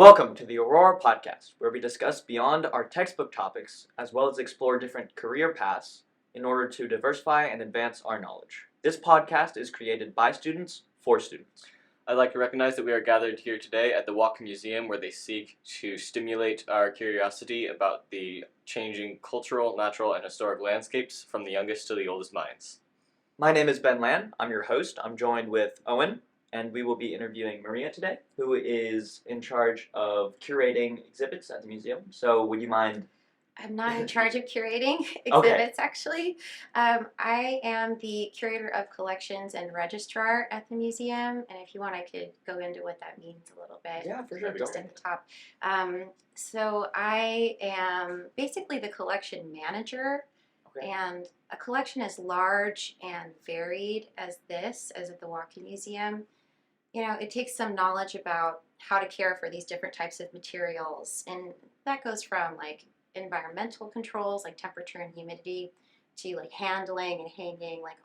Welcome to the Aurora Podcast, where we discuss beyond our textbook topics as well as explore different career paths in order to diversify and advance our knowledge. This podcast is created by students for students. I'd like to recognize that we are gathered here today at the Whatcom Museum, where they seek to stimulate our curiosity about the changing cultural, natural, and historic landscapes from the youngest to the oldest minds. My name is Ben Lan. I'm your host. I'm joined with Owen, and we will be interviewing Maria today, who is in charge of curating exhibits at the museum. So would you mind? I'm not in charge of curating exhibits, actually. I am the Curator of Collections and Registrar at the museum, and if you want, I could go into what that means a little bit. Yeah, for sure. Just at the top. So I am basically the collection manager, and a collection as large and varied as this, as at the Whatcom Museum, you know, it takes some knowledge about how to care for these different types of materials, and that goes from like environmental controls like temperature and humidity to like handling and hanging, like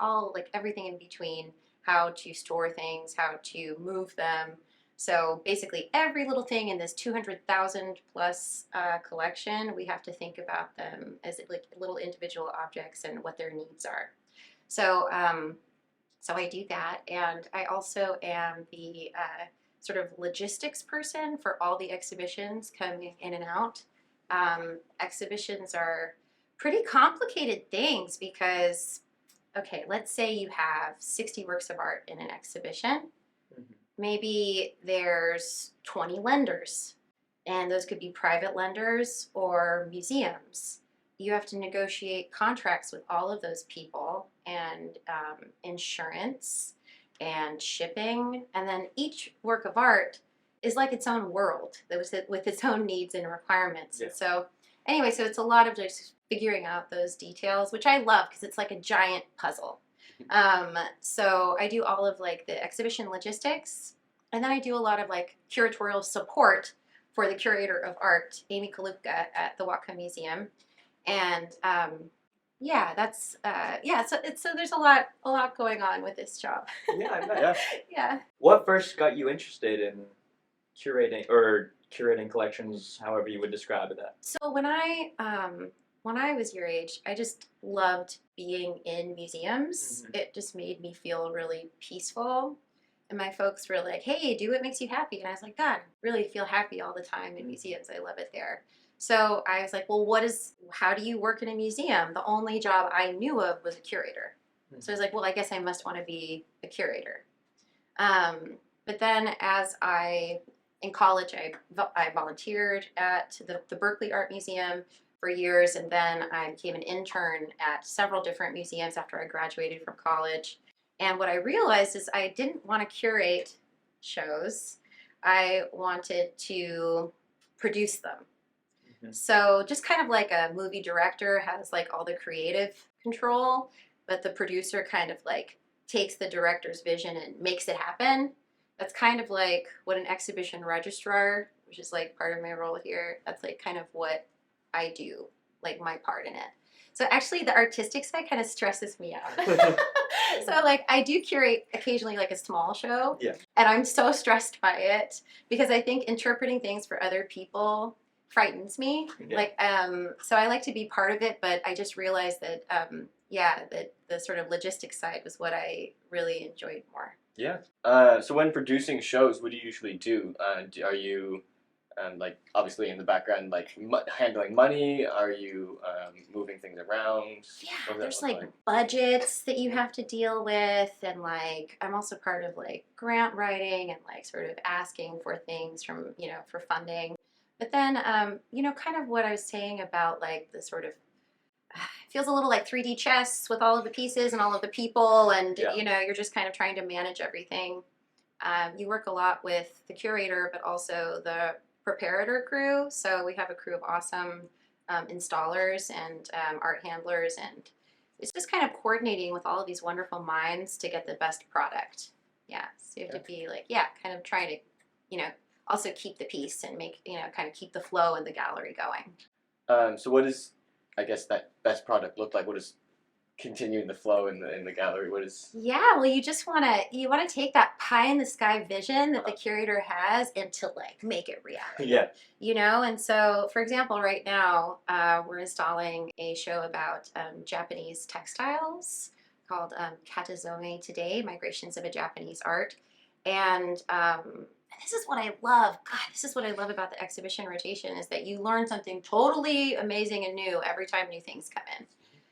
everything in between, how to store things, how to move them. So basically every little thing in this 200,000 plus collection, we have to think about them as like little individual objects and what their needs are. So so I do that, and I also am the sort of logistics person for all the exhibitions coming in and out. Exhibitions are pretty complicated things because, okay, let's say you have 60 works of art in an exhibition. Mm-hmm. Maybe there's 20 lenders, and those could be private lenders or museums. You have to negotiate contracts with all of those people, and insurance and shipping, and then each work of art is like its own world with its own needs and requirements. Yeah. So anyway, so it's a lot of just figuring out those details, which I love because it's like a giant puzzle. So I do all of like the exhibition logistics, and then I do a lot of like curatorial support for the Curator of Art, Amy Kalupka, at the Whatcom Museum. And so there's a lot going on with this job. Yeah, I bet. Yeah. What first got you interested in curating collections, however you would describe that? So when I was your age, I just loved being in museums. Mm-hmm. It just made me feel really peaceful. And my folks were like, "Hey, do what makes you happy." And I was like, "God, I really feel happy all the time in museums. I love it there." So I was like, well, how do you work in a museum? The only job I knew of was a curator. Mm-hmm. So I was like, well, I guess I must want to be a curator. But then in college, I volunteered at the Berkeley Art Museum for years, and then I became an intern at several different museums after I graduated from college. And what I realized is I didn't want to curate shows. I wanted to produce them. So just kind of like a movie director has like all the creative control, but the producer kind of like takes the director's vision and makes it happen. That's kind of like what an exhibition registrar, which is like part of my role here, that's like kind of what I do, like my part in it. So actually the artistic side kind of stresses me out. So like I do curate occasionally like a small show, yeah, and I'm so stressed by it because I think interpreting things for other people frightens me. Yeah. So I like to be part of it, but I just realized that that the sort of logistics side was what I really enjoyed more. Yeah. So when producing shows, what do you usually do? Are you like obviously in the background, like handling money? Are you moving things around? Yeah, there's like budgets that you have to deal with, and like I'm also part of like grant writing and like sort of asking for things from, for funding. But then, kind of what I was saying about like the sort of, it feels a little like 3D chess with all of the pieces and all of the people, and, yeah, you're just kind of trying to manage everything. You work a lot with the curator, but also the preparator crew. So we have a crew of awesome installers and art handlers, and it's just kind of coordinating with all of these wonderful minds to get the best product. Yeah, so you have to be like, kind of trying to, also keep the peace and make, kind of keep the flow in the gallery going. So what does, I guess, that best product look like? What does continuing the flow in the gallery? What is? Yeah, well, you just wanna take that pie in the sky vision that the curator has and to like make it reality. Yeah. And so, for example, right now we're installing a show about Japanese textiles called Katazome Today: Migrations of a Japanese Art, and this is what I love. God, this is what I love about the exhibition rotation is that you learn something totally amazing and new every time new things come in.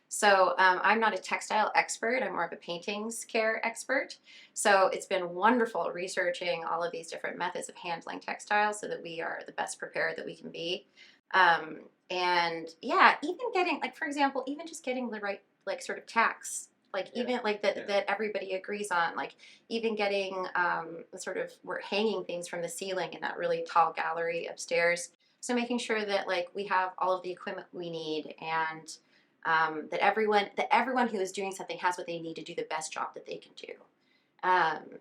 So I'm not a textile expert. I'm more of a paintings care expert. So it's been wonderful researching all of these different methods of handling textiles so that we are the best prepared that we can be. And yeah, even getting like, for example, even just getting the right like sort of tacks, like even like that everybody agrees on, like even getting sort of we're hanging things from the ceiling in that really tall gallery upstairs. So making sure that like we have all of the equipment we need and that everyone who is doing something has what they need to do the best job that they can do.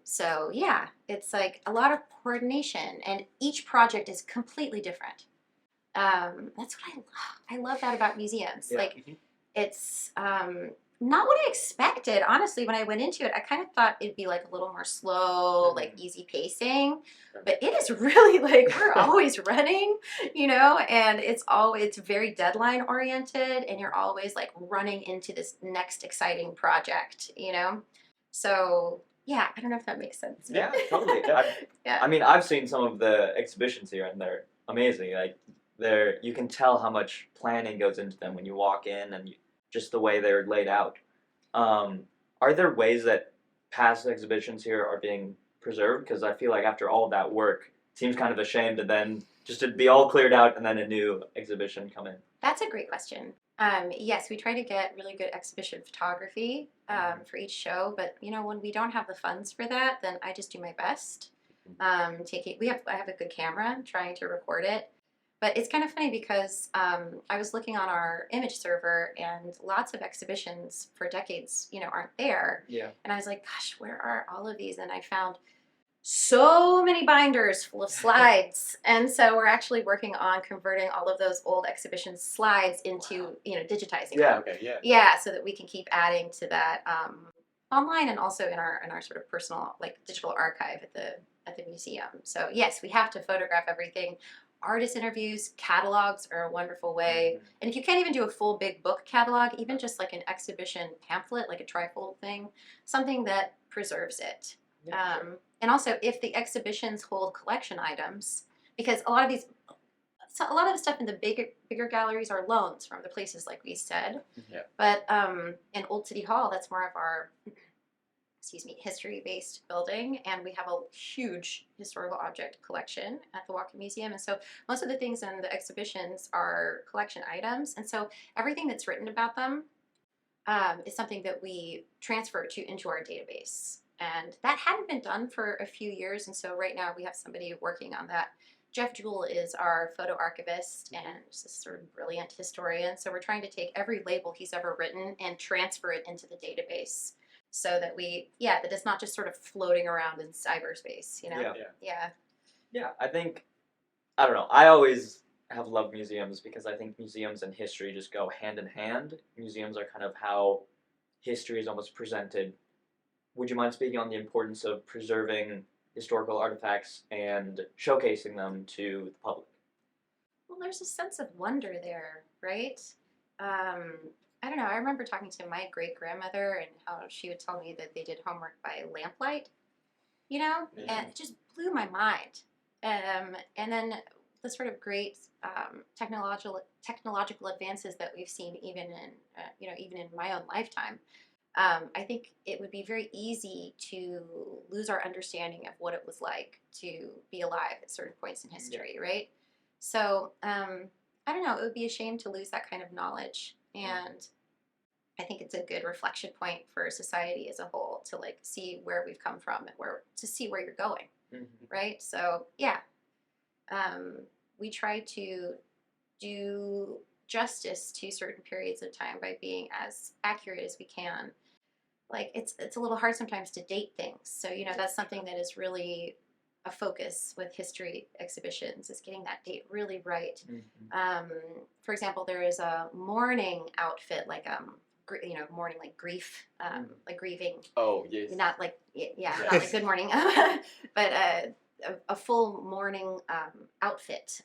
So yeah, it's like a lot of coordination, and each project is completely different. That's what I love. I love that about museums. Yeah. Like it's not what I expected. Honestly, when I went into it, I kind of thought it'd be like a little more slow, like easy pacing. But it is really like we're always running, and it's very deadline oriented, and you're always like running into this next exciting project. So yeah, I don't know if that makes sense. Yeah, totally. Yeah. I mean, I've seen some of the exhibitions here, and they're amazing. Like, you can tell how much planning goes into them when you walk in, and just the way they're laid out. Are there ways that past exhibitions here are being preserved? Because I feel like after all of that work, it seems kind of a shame to then just to be all cleared out and then a new exhibition come in. That's a great question. Yes, we try to get really good exhibition photography for each show, but when we don't have the funds for that, then I just do my best. I have a good camera, trying to record it. But it's kind of funny because I was looking on our image server, and lots of exhibitions for decades, aren't there. Yeah. And I was like, gosh, where are all of these? And I found so many binders full of slides. And so we're actually working on converting all of those old exhibition slides into, digitizing them. Okay, yeah. Yeah, so that we can keep adding to that online and also in our sort of personal like digital archive at the museum. So yes, we have to photograph everything. Artist interviews, catalogs are a wonderful way. And if you can't even do a full big book catalog, even just like an exhibition pamphlet, like a trifold thing, something that preserves it. Yeah, sure. And also, if the exhibitions hold collection items, because a lot of the stuff in the bigger galleries are loans from the places like we said. Yeah. But in Old City Hall, that's more of our history-based building, and we have a huge historical object collection at the Whatcom Museum, and so most of the things in the exhibitions are collection items, and so everything that's written about them is something that we transfer into our database, and that hadn't been done for a few years, and so right now we have somebody working on that. Jeff Jewell is our photo archivist and just a sort of brilliant historian, so we're trying to take every label he's ever written and transfer it into the database. So that that it's not just sort of floating around in cyberspace, Yeah, I think, I don't know, I always have loved museums because I think museums and history just go hand in hand. Museums are kind of how history is almost presented. Would you mind speaking on the importance of preserving historical artifacts and showcasing them to the public? Well, there's a sense of wonder there, right? I don't know. I remember talking to my great-grandmother and how she would tell me that they did homework by lamplight, and it just blew my mind. And then the sort of great technological advances that we've seen even in my own lifetime. I think it would be very easy to lose our understanding of what it was like to be alive at certain points in history, right? So I don't know. It would be a shame to lose that kind of knowledge. And I think it's a good reflection point for society as a whole to like see where we've come from and to see where you're going, right? So yeah, we try to do justice to certain periods of time by being as accurate as we can. Like it's a little hard sometimes to date things, so that's something that is really a focus with history exhibitions, is getting that date really right. For example, there is a mourning outfit, like mourning like grief, like grieving. Oh, yes. Not like yeah, Yes. not like good morning, but a full mourning outfit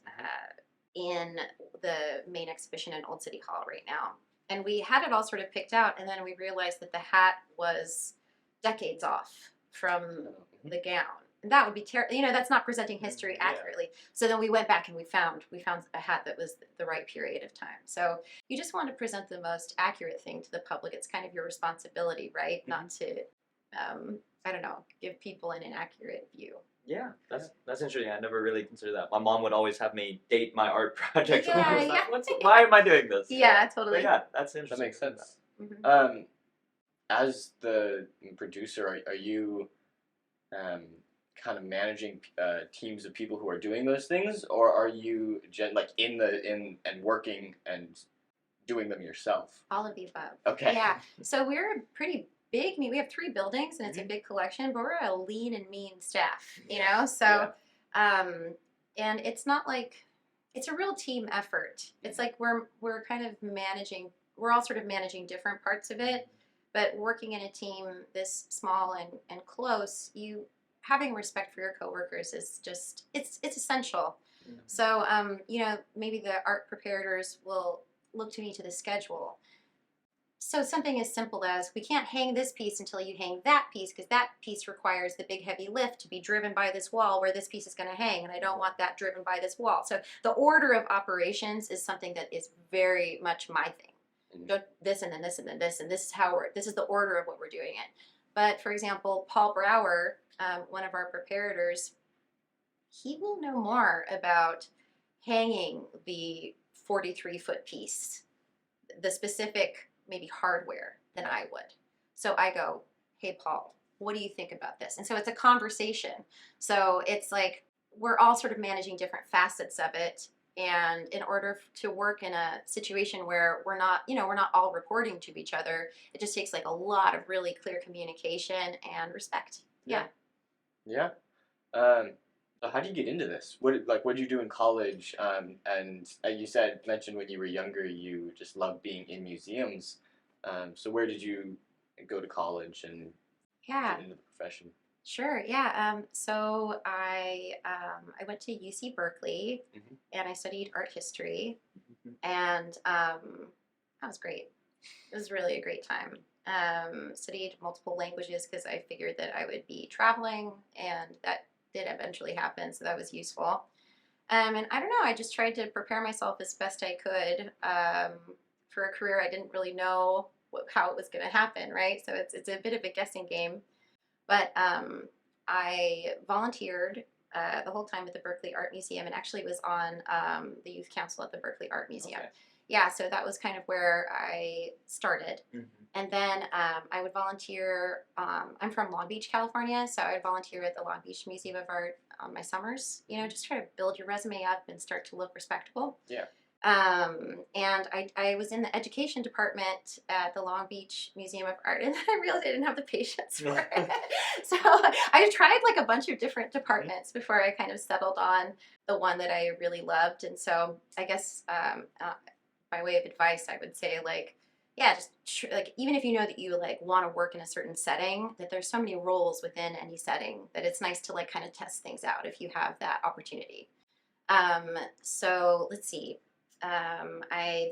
in the main exhibition in Old City Hall right now. And we had it all sort of picked out, and then we realized that the hat was decades off from the gown. And that would be terrible. That's not presenting history accurately. So then we went back and we found a hat that was the right period of time. So you just want to present the most accurate thing to the public. It's kind of your responsibility, right? Not to, I don't know, give people an inaccurate view. Yeah, that's interesting. I never really considered that. My mom would always have me date my art projects. Yeah, I was yeah. like, why am I doing this? Yeah, totally. But yeah, that's interesting. That makes sense. Mm-hmm. As the producer, are you kind of managing teams of people who are doing those things, or are you like in and working and doing them yourself? All of the above. Okay. Yeah. So we're pretty big. I mean, we have 3 buildings and it's a big collection, but we're a lean and mean staff, So, and it's not like, it's a real team effort. It's like we're kind of managing, we're all sort of managing different parts of it, but working in a team this small and close, having respect for your coworkers is just, it's essential. Mm-hmm. So, maybe the art preparators will look to me to the schedule. So something as simple as, we can't hang this piece until you hang that piece, because that piece requires the big heavy lift to be driven by this wall where this piece is going to hang, and I don't want that driven by this wall. So the order of operations is something that is very much my thing. Mm-hmm. This and then this and then this, and this is the order of what we're doing it. But for example, Paul Brower, one of our preparators, he will know more about hanging the 43-foot piece, the specific maybe hardware, than I would. So I go, hey, Paul, what do you think about this? And so it's a conversation. So it's like we're all sort of managing different facets of it. And in order to work in a situation where we're not all reporting to each other, it just takes like a lot of really clear communication and respect. Yeah. Yeah. So how do you get into this? What did you do in college? And you mentioned when you were younger, you just loved being in museums. So where did you go to college and get into the profession? Sure. Yeah. So I went to UC Berkeley, and I studied art history, and that was great. It was really a great time. Studied multiple languages because I figured that I would be traveling, and that did eventually happen, so that was useful. And I don't know, I just tried to prepare myself as best I could for a career I didn't really know how it was going to happen, right? So it's a bit of a guessing game. But I volunteered the whole time at the Berkeley Art Museum, and actually was on the youth council at the Berkeley Art Museum. Okay. Yeah, so that was kind of where I started. And then I would volunteer, I'm from Long Beach, California, so I would volunteer at the Long Beach Museum of Art on my summers, just try to build your resume up and start to look respectable. Yeah. And I was in the education department at the Long Beach Museum of Art, and I realized I didn't have the patience for it. So I tried like a bunch of different departments before I kind of settled on the one that I really loved. And so I guess by way of advice, I would say just even if you know that you want to work in a certain setting, that there's so many roles within any setting that it's nice to kind of test things out if you have that opportunity. So let's see. I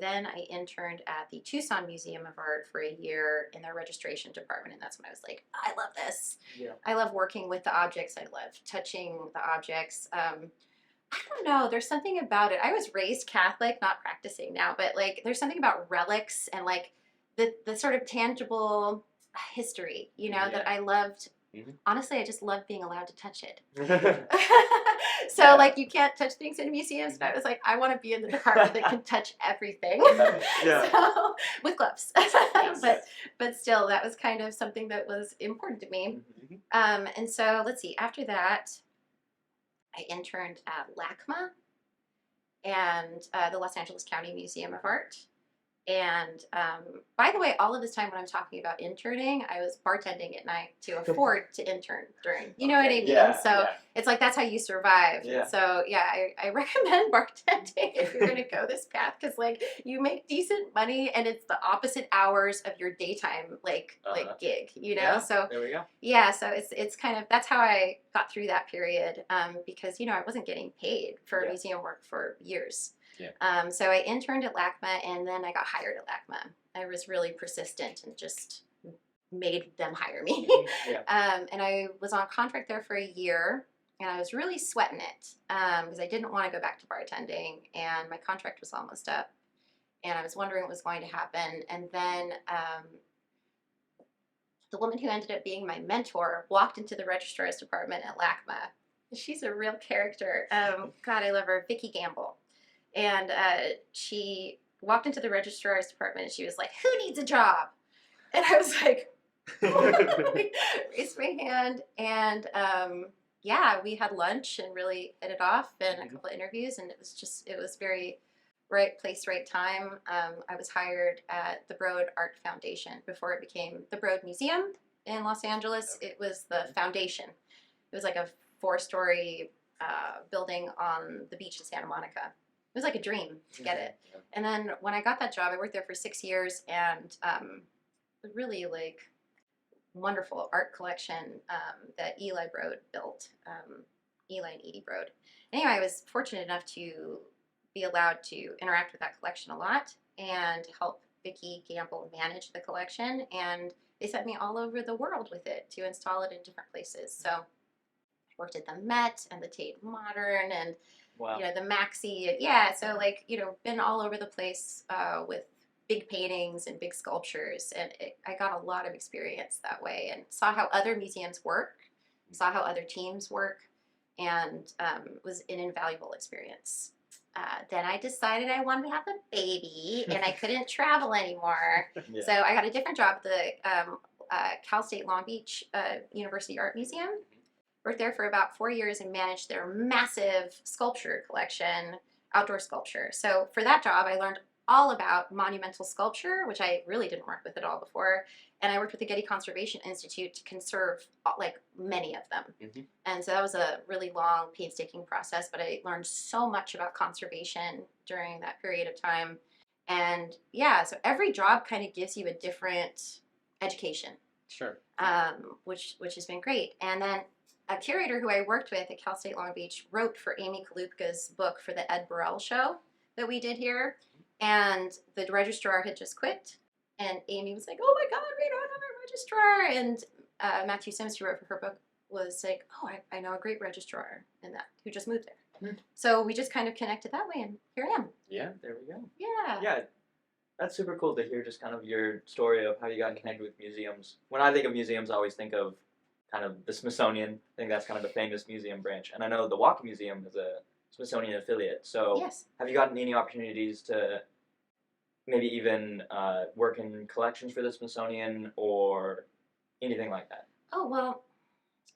interned at the Tucson Museum of Art for a year in their registration department, and that's when I was like, I love this. Yeah. I love working with the objects. I love touching the objects. I don't know. There's something about it. I was raised Catholic, not practicing now, but there's something about relics and the sort of tangible history, that I loved. Honestly, I just loved being allowed to touch it. So you can't touch things in museums, but I was like, I want to be in the department that can touch everything. So, with gloves. But still, that was kind of something that was important to me. And so let's see, after that, I interned at LACMA and the Los Angeles County Museum of Art. And by the way, all of this time when I'm talking about interning, I was bartending at night to afford to intern during. You know what I mean? Yeah, So yeah. it's like that's how you survive. Yeah. So yeah, I recommend bartending if you're gonna go this path because like you make decent money and it's the opposite hours of your daytime like gig. You know, Yeah, so there we go. yeah, so it's kind of that's how I got through that period because I wasn't getting paid for museum work for years. Yeah. So I interned at LACMA and then I got hired at LACMA. I was really persistent and just made them hire me. Yeah. And I was on contract there for a year and I was really sweating it because I didn't want to go back to bartending and my contract was almost up and I was wondering what was going to happen. And then the woman who ended up being my mentor walked into the registrar's department at LACMA. She's a real character. God, I love her, Vicki Gamble. And she walked into the registrar's department and she was like, "Who needs a job?" And I was like, raised my hand. And yeah, we had lunch and really hit it off and a couple of interviews. And it was very right place, right time. I was hired at the Broad Art Foundation before it became the Broad Museum in Los Angeles. It was the foundation. It was like a 4-story building on the beach in Santa Monica. It was like a dream to get it. And then when I got that job, I worked there for 6 years and a really like wonderful art collection that Eli Broad built, Eli and Edie Broad. Anyway, I was fortunate enough to be allowed to interact with that collection a lot and help Vicki Gamble manage the collection. And they sent me all over the world with it to install it in different places. So I worked at the Met and the Tate Modern and Wow. the Maxi. Yeah, so like, been all over the place with big paintings and big sculptures. And I got a lot of experience that way and saw how other museums work, saw how other teams work, and was an invaluable experience. Then I decided I wanted to have a baby and I couldn't travel anymore. Yeah. So I got a different job at the Cal State Long Beach University Art Museum. Worked there for about 4 years and managed their massive sculpture collection, outdoor sculpture. So for that job, I learned all about monumental sculpture, which I really didn't work with at all before. And I worked with the Getty Conservation Institute to conserve like many of them. Mm-hmm. And so that was a really long, painstaking process, but I learned so much about conservation during that period of time. And yeah, so every job kind of gives you a different education. Sure. Which has been great. And then a curator who I worked with at Cal State Long Beach wrote for Amy Kalupka's book for the Ed Burrell show that we did here. And the registrar had just quit. And Amy was like, "Oh my God, we don't have a registrar." And Matthew Sims, who wrote for her book, was like, "Oh, I know a great registrar in that who just moved there." Hmm. So we just kind of connected that way, and here I am. Yeah. There we go. Yeah. Yeah, that's super cool to hear just kind of your story of how you got connected with museums. When I think of museums, I always think of kind of the Smithsonian. I think that's kind of the famous museum branch. And I know the Whatcom Museum is a Smithsonian affiliate. So Yes. have you gotten any opportunities to maybe even work in collections for the Smithsonian or anything like that? Oh, well,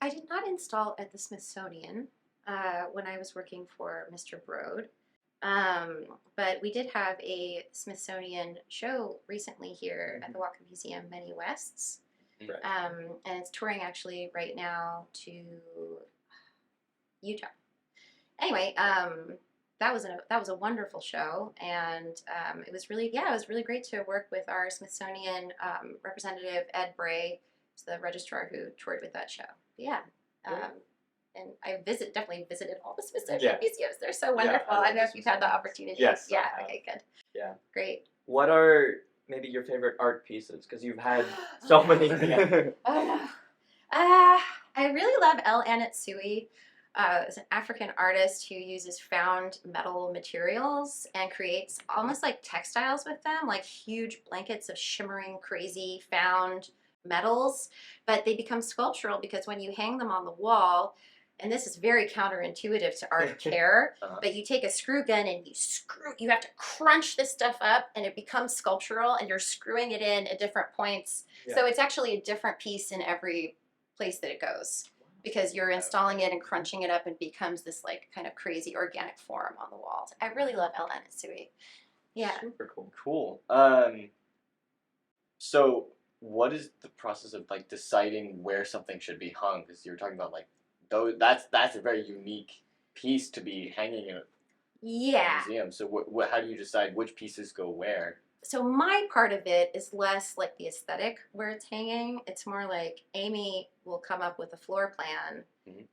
I did not install at the Smithsonian when I was working for Mr. Broad. But we did have a Smithsonian show recently here at the Whatcom Museum, Many Wests. Right. And it's touring actually right now to Utah. Anyway, that was a wonderful show, and it was really great to work with our Smithsonian representative Ed Bray, who's the registrar who toured with that show. Yeah. And I definitely visited all the Smithsonian museums. They're so wonderful. I love I don't know the if you've had the opportunity. Yes, Yeah. I have. Okay. Good. Yeah. Great. What are maybe your favorite art pieces? Because you've had so many. I really love El Anatsui. Is an African artist who uses found metal materials and creates almost like textiles with them, like huge blankets of shimmering, crazy found metals, but they become sculptural because when you hang them on the wall, and this is very counterintuitive to art care, but you take a screw gun and you have to crunch this stuff up and it becomes sculptural and you're screwing it in at different points. Yeah. So it's actually a different piece in every place that it goes because you're installing it and crunching it up and becomes this like kind of crazy organic form on the walls. I really love El Anatsui. Yeah. Super cool. Cool. So what is the process of like deciding where something should be hung? Because you were talking about like that's a very unique piece to be hanging in a Yeah. museum. So what how do you decide which pieces go where? So my part of it is less like the aesthetic where it's hanging. It's more like Amy will come up with a floor plan,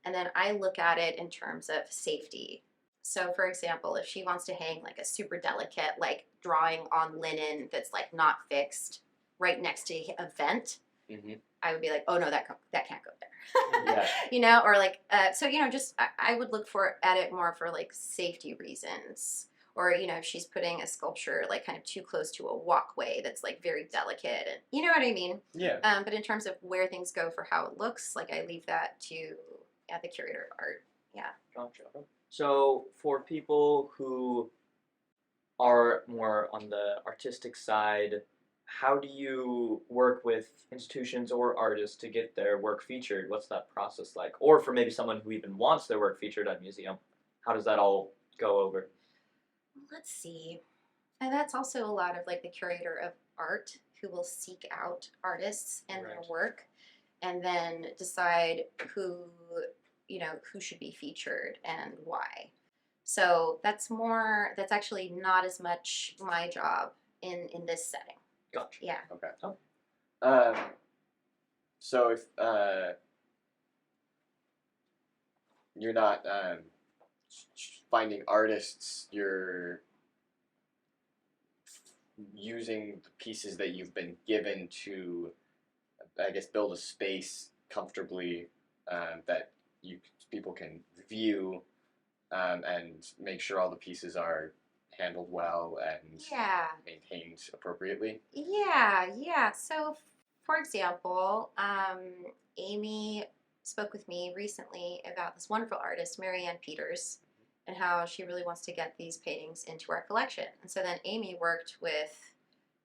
and then I look at it in terms of safety. So for example, if she wants to hang like a super delicate like drawing on linen that's like not fixed right next to a vent, I would be like, oh no, that can't go there. Yeah. You know, or like so you know, just I would look at it more for like safety reasons. Or, you know, if she's putting a sculpture like kind of too close to a walkway that's like very delicate, and you know what I mean? Yeah. But in terms of where things go for how it looks, like I leave that to the curator of art. Yeah. Gotcha. So for people who are more on the artistic side, how do you work with institutions or artists to get their work featured? What's that process like? Or for maybe someone who even wants their work featured at a museum, how does that all go over? Let's see. And that's also a lot of like the curator of art who will seek out artists and their work and then decide who, you know, who should be featured and why. So that's actually not as much my job in this setting. Gotcha. Yeah. Okay. Oh. So if you're not finding artists, you're using the pieces that you've been given to, I guess, build a space comfortably that people can view and make sure all the pieces are handled well and maintained appropriately. Yeah. So, for example, Amy spoke with me recently about this wonderful artist, Marianne Peters, and how she really wants to get these paintings into our collection. And so then Amy worked with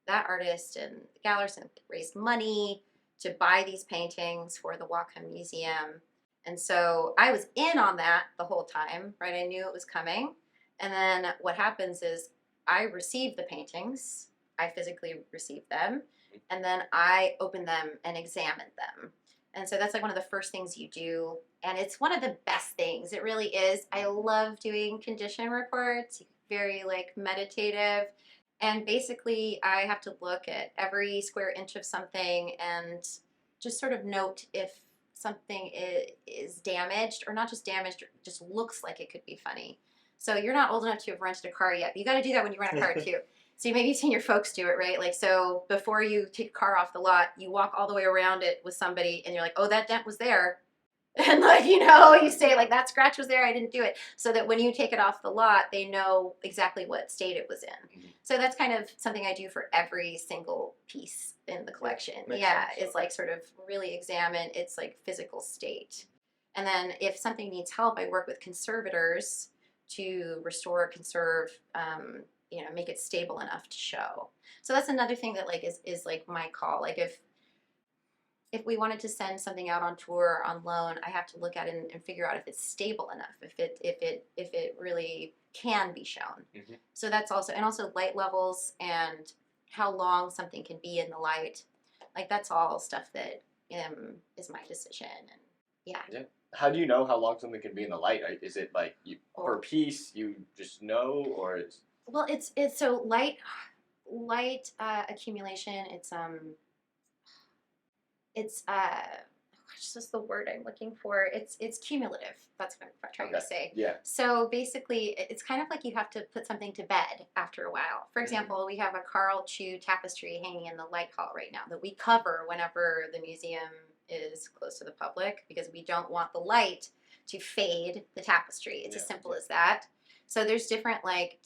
that artist and the gallerist and raised money to buy these paintings for the Whatcom Museum. And so I was in on that the whole time, right? I knew it was coming. And then what happens is I receive the paintings, I physically receive them, and then I open them and examine them. And so that's like one of the first things you do. And it's one of the best things. It really is. I love doing condition reports, very like meditative. And basically, I have to look at every square inch of something and just sort of note if something is damaged or not just damaged, just looks like it could be funny. So you're not old enough to have rented a car yet. But you got to do that when you rent a car too. So maybe you've seen your folks do it, right? Like, so before you take a car off the lot, you walk all the way around it with somebody and you're like, oh, that dent was there. And like, you know, you say like that scratch was there, I didn't do it. So that when you take it off the lot, they know exactly what state it was in. So that's kind of something I do for every single piece in the collection. Yeah, it's like sort of really examine its like physical state. And then if something needs help, I work with conservators to restore, conserve, you know, make it stable enough to show. So that's another thing that like is like my call. Like if we wanted to send something out on tour or on loan, I have to look at it and figure out if it's stable enough, if it really can be shown. So that's also, and also light levels and how long something can be in the light. Like that's all stuff that is my decision. And yeah. How do you know how long something can be in the light? Is it like per piece you just know, or it's? Well, it's so light accumulation. It's what's the word I'm looking for? It's cumulative. That's what I'm trying to say. Yeah. So basically, it's kind of like you have to put something to bed after a while. For example, we have a Carl Chu tapestry hanging in the light hall right now that we cover whenever the museum is close to the public because we don't want the light to fade the tapestry. It's as simple as that. So there's different like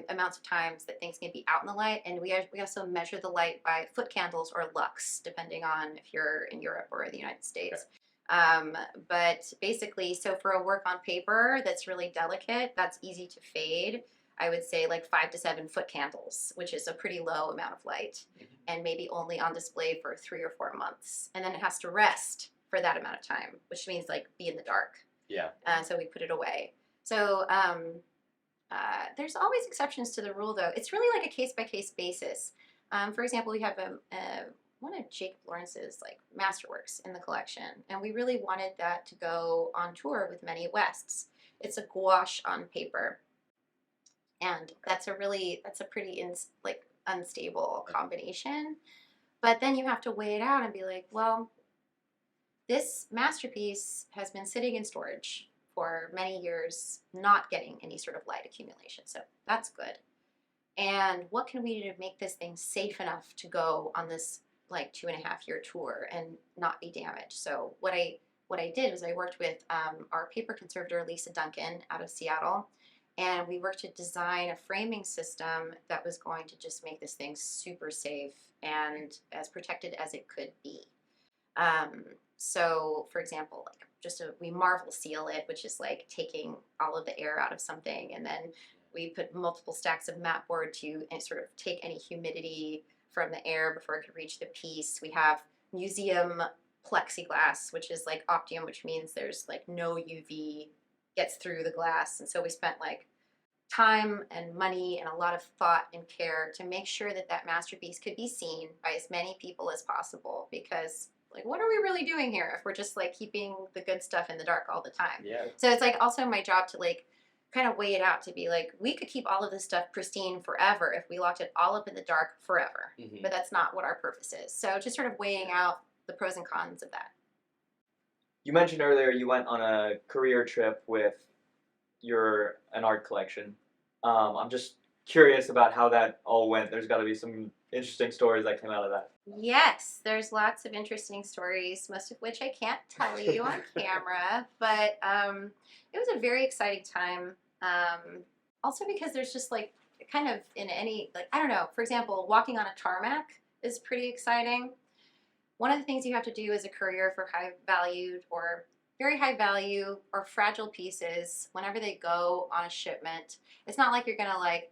amounts of times that things can be out in the light, and we also measure the light by foot candles or lux, depending on if you're in Europe or the United States. But basically, so for a work on paper that's really delicate, that's easy to fade, I would say like 5 to 7 foot candles, which is a pretty low amount of light, and maybe only on display for 3 or 4 months. And then it has to rest for that amount of time, which means like be in the dark. Yeah. So we put it away. So There's always exceptions to the rule, though. It's really like a case-by-case basis. For example, we have one of Jacob Lawrence's like masterworks in the collection, and we really wanted that to go on tour with many Wests. It's a gouache on paper, and that's a pretty unstable combination. But then you have to weigh it out and be like, well, this masterpiece has been sitting in storage for many years, not getting any sort of light accumulation. So that's good. And what can we do to make this thing safe enough to go on this like 2.5-year tour and not be damaged? So what I did was I worked with our paper conservator, Lisa Duncan, out of Seattle, and we worked to design a framing system that was going to just make this thing super safe and as protected as it could be. So, for example, like we Marvel seal it, which is like taking all of the air out of something, and then we put multiple stacks of mat board to sort of take any humidity from the air before it could reach the piece. We have museum plexiglass, which is like Optium, which means there's like no UV gets through the glass, and so we spent like time and money and a lot of thought and care to make sure that that masterpiece could be seen by as many people as possible, because like, what are we really doing here if we're just like keeping the good stuff in the dark all the time? Yeah. So it's like also my job to like kind of weigh it out to be like, we could keep all of this stuff pristine forever if we locked it all up in the dark forever. Mm-hmm. But that's not what our purpose is. So just sort of weighing out the pros and cons of that. You mentioned earlier you went on a career trip with an art collection. I'm just curious about how that all went. There's got to be some interesting stories that came out of that. Yes, there's lots of interesting stories, most of which I can't tell you on camera, but it was a very exciting time. Also because there's just like kind of in any, like, I don't know, for example, walking on a tarmac is pretty exciting. One of the things you have to do as a courier for high valued or very high value or fragile pieces, whenever they go on a shipment, it's not like you're going to like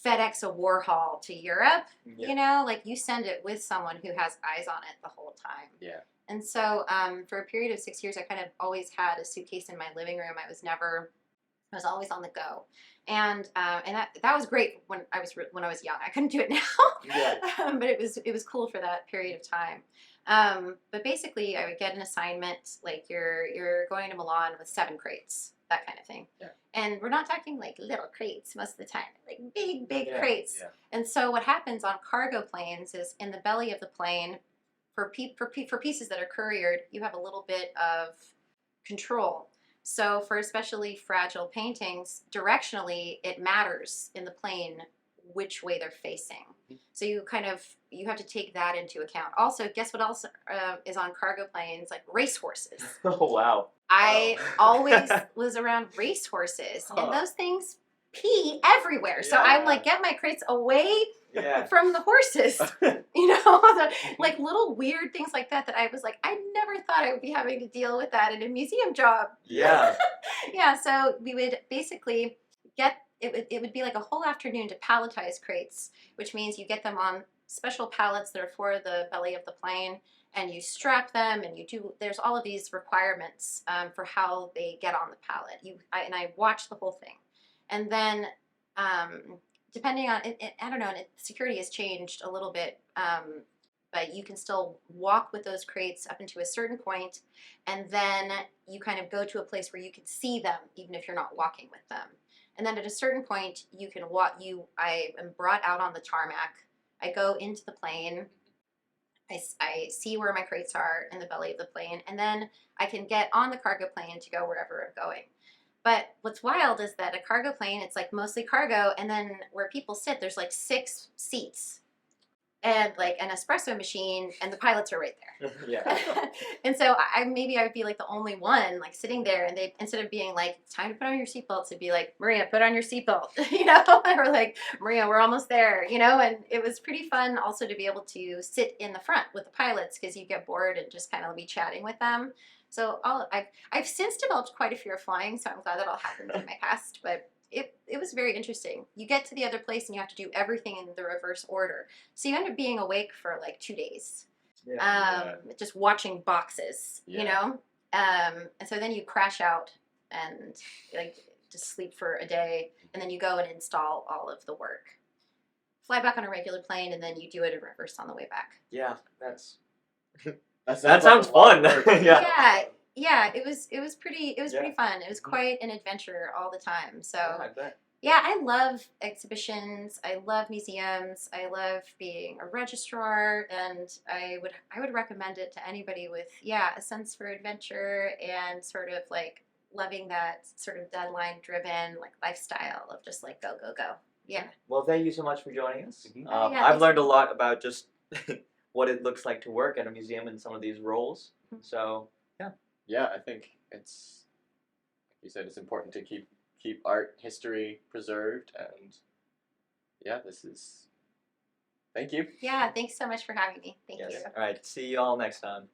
FedEx a Warhol to Europe, you know, like you send it with someone who has eyes on it the whole time. Yeah. And so for a period of 6 years, I kind of always had a suitcase in my living room. I was always on the go. And that was great when I was young. I couldn't do it now, but it was cool for that period of time. But basically I would get an assignment, like you're going to Milan with 7 crates, that kind of thing. Yeah. And we're not talking like little crates most of the time, like big crates. Yeah. And so what happens on cargo planes is in the belly of the plane, for pieces that are couriered, you have a little bit of control. So for especially fragile paintings, directionally, it matters in the plane which way they're facing. So you have to take that into account. Also, guess what else is on cargo planes? Like racehorses. Oh, wow. I always was around racehorses, and those things pee everywhere. So I'm like, get my crates away from the horses. You know, like little weird things like that I was like, I never thought I would be having to deal with that in a museum job. Yeah. Yeah, so we would basically it would be like a whole afternoon to palletize crates, which means you get them on special pallets that are for the belly of the plane, and you strap them, and there's all of these requirements for how they get on the pallet. I watched the whole thing. And then depending on, I don't know, security has changed a little bit, but you can still walk with those crates up into a certain point, and then you kind of go to a place where you can see them, even if you're not walking with them. And then at a certain point, you can walk. I am brought out on the tarmac. I go into the plane. I see where my crates are in the belly of the plane, and then I can get on the cargo plane to go wherever I'm going. But what's wild is that a cargo plane, it's like mostly cargo, and then where people sit, there's like 6 seats and like an espresso machine, and the pilots are right there. Yeah. And so maybe I would be like the only one like sitting there, and they, instead of being like, it's time to put on your seatbelts, it'd be like, Maria, put on your seatbelt, you know, or like, Maria, we're almost there, you know. And it was pretty fun also to be able to sit in the front with the pilots, because you get bored and just kind of be chatting with them. So I've since developed quite a fear of flying, so I'm glad that all happened in my past, but it was very interesting. You get to the other place and you have to do everything in the reverse order. So you end up being awake for like 2 days, just watching boxes, you know? And so then you crash out, and like just sleep for a day, and then you go and install all of the work. Fly back on a regular plane, and then you do it in reverse on the way back. Yeah, that's That sounds fun. Yeah. Yeah, it was pretty fun. It was quite an adventure all the time. So Yeah, I bet. yeah, I love exhibitions. I love museums. I love being a registrar, and I would recommend it to anybody with a sense for adventure and sort of like loving that sort of deadline driven like lifestyle of just like go go go. Yeah. Well, thank you so much for joining us. Mhm. Yeah, I've learned a lot about just what it looks like to work at a museum in some of these roles. Mhm. So Yeah, I think it's, like you said, it's important to keep art history preserved, and yeah, this is. Thank you. Yeah, thanks so much for having me. Thank yes. you. All right. See you all next time.